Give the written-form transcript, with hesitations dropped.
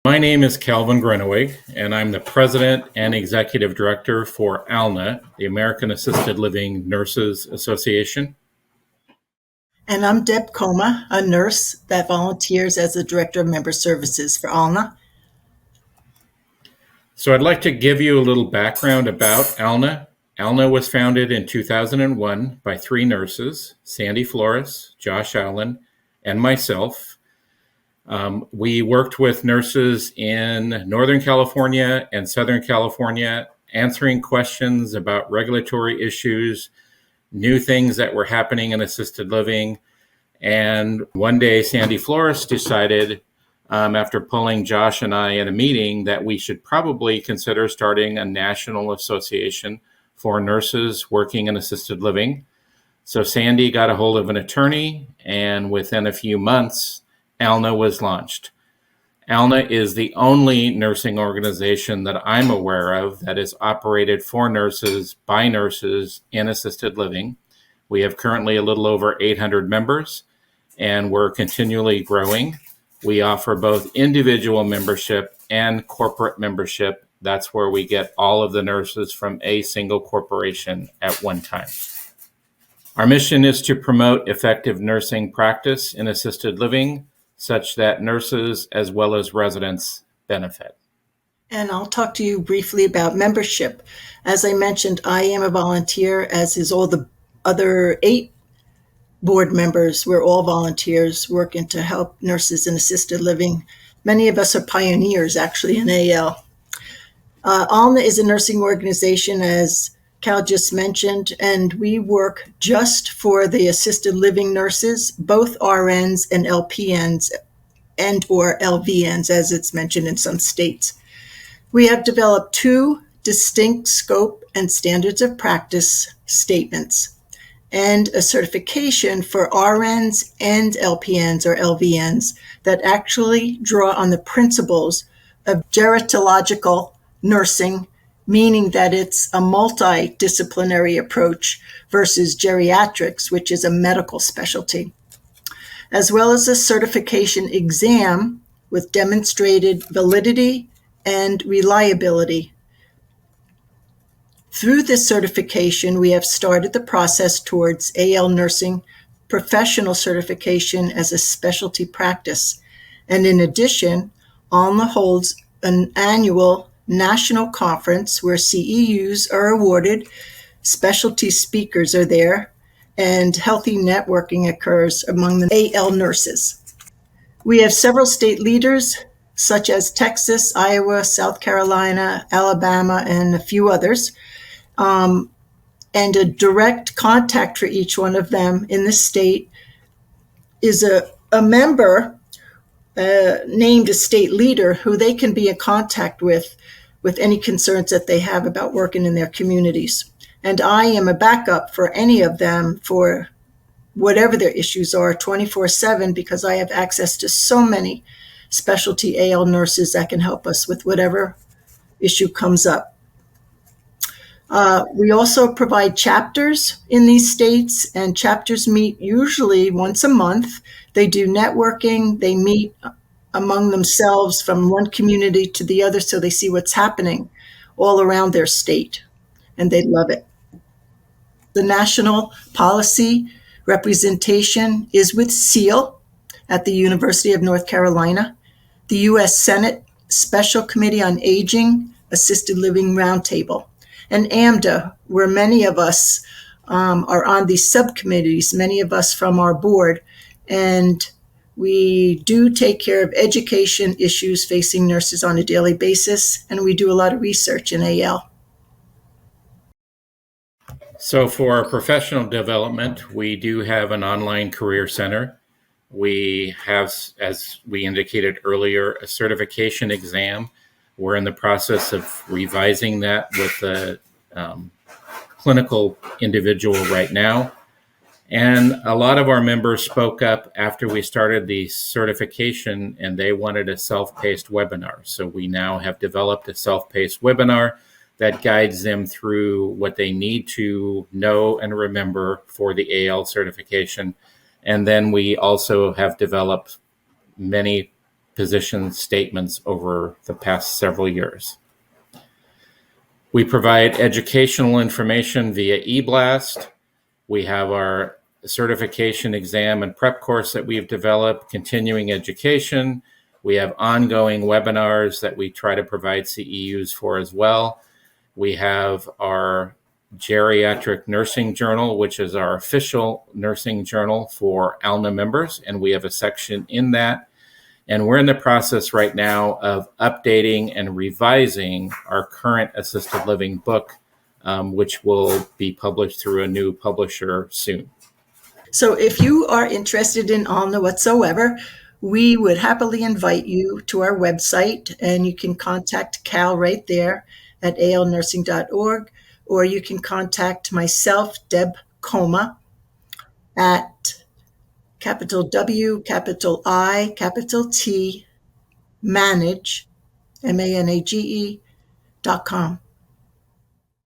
My name is Calvin Groeneweg, and I'm the President and Executive Director for AALNA, the American Assisted Living Nurses Association. And I'm Deb Choma, a nurse that volunteers as the Director of Member Services for AALNA. So I'd like to give you a little background about AALNA. AALNA was founded in 2001 by three nurses, Sandy Flores, Josh Allen, and myself. We worked with nurses in Northern California and Southern California, answering questions about regulatory issues, new things that were happening in assisted living. And one day, Sandy Flores decided, after pulling Josh and I in a meeting, that we should probably consider starting a national association for nurses working in assisted living. So Sandy got a hold of an attorney, and within a few months, AALNA was launched. AALNA is the only nursing organization that I'm aware of that is operated for nurses by nurses in assisted living. We have currently a little over 800 members, and we're continually growing. We offer both individual membership and corporate membership. That's where we get all of the nurses from a single corporation at one time. Our mission is to promote effective nursing practice in assisted living, such that nurses as well as residents benefit. And I'll talk to you briefly about membership. As I mentioned, I am a volunteer, as is all the other 8 board members. We're all volunteers working to help nurses in assisted living. Many of us are pioneers, actually, in AL. AALNA is a nursing organization, as Cal just mentioned, and we work just for the assisted living nurses, both RNs and LPNs and or LVNs, as it's mentioned in some states. We have developed 2 distinct scope and standards of practice statements and a certification for RNs and LPNs or LVNs that actually draw on the principles of gerontological nursing, meaning that it's a multidisciplinary approach versus geriatrics, which is a medical specialty, as well as a certification exam with demonstrated validity and reliability. Through this certification, we have started the process towards AL nursing professional certification as a specialty practice. And in addition, AALNA holds an annual national conference where CEUs are awarded, specialty speakers are there, and healthy networking occurs among the AL nurses. We have several state leaders, such as Texas, Iowa, South Carolina, Alabama, and a few others, and a direct contact for each one of them in the state is a member named a state leader who they can be in contact with any concerns that they have about working in their communities. And I am a backup for any of them for whatever their issues are 24/7, because I have access to so many specialty AL nurses that can help us with whatever issue comes up. We also provide chapters in these states, and chapters meet usually once a month. They do networking, they meet among themselves from one community to the other so they see what's happening all around their state, and they love it. The national policy representation is with SEAL at the University of North Carolina, the U.S. Senate Special Committee on Aging Assisted Living Roundtable, and AMDA, where many of us are on these subcommittees, many of us from our board, and we do take care of education issues facing nurses on a daily basis, and we do a lot of research in AL. So for our professional development, we do have an online career center. We have, as we indicated earlier, a certification exam. We're in the process of revising that with a clinical individual right now. And a lot of our members spoke up after we started the certification, and they wanted a self-paced webinar. So we now have developed a self-paced webinar that guides them through what they need to know and remember for the AL certification. And then we also have developed many position statements over the past several years. We provide educational information via eBlast. We have our certification exam and prep course that we've developed, continuing education. We have ongoing webinars that we try to provide CEUs for as well. We have our Geriatric Nursing Journal, which is our official nursing journal for AALNA members, and we have a section in that. And we're in the process right now of updating and revising our current assisted living book, which will be published through a new publisher soon. So if you are interested in AALNA whatsoever, we would happily invite you to our website, and you can contact Cal right there at aalnursing.org, or you can contact myself, Deb Choma, at capital W, capital I, capital T, manage, MANAGE.com.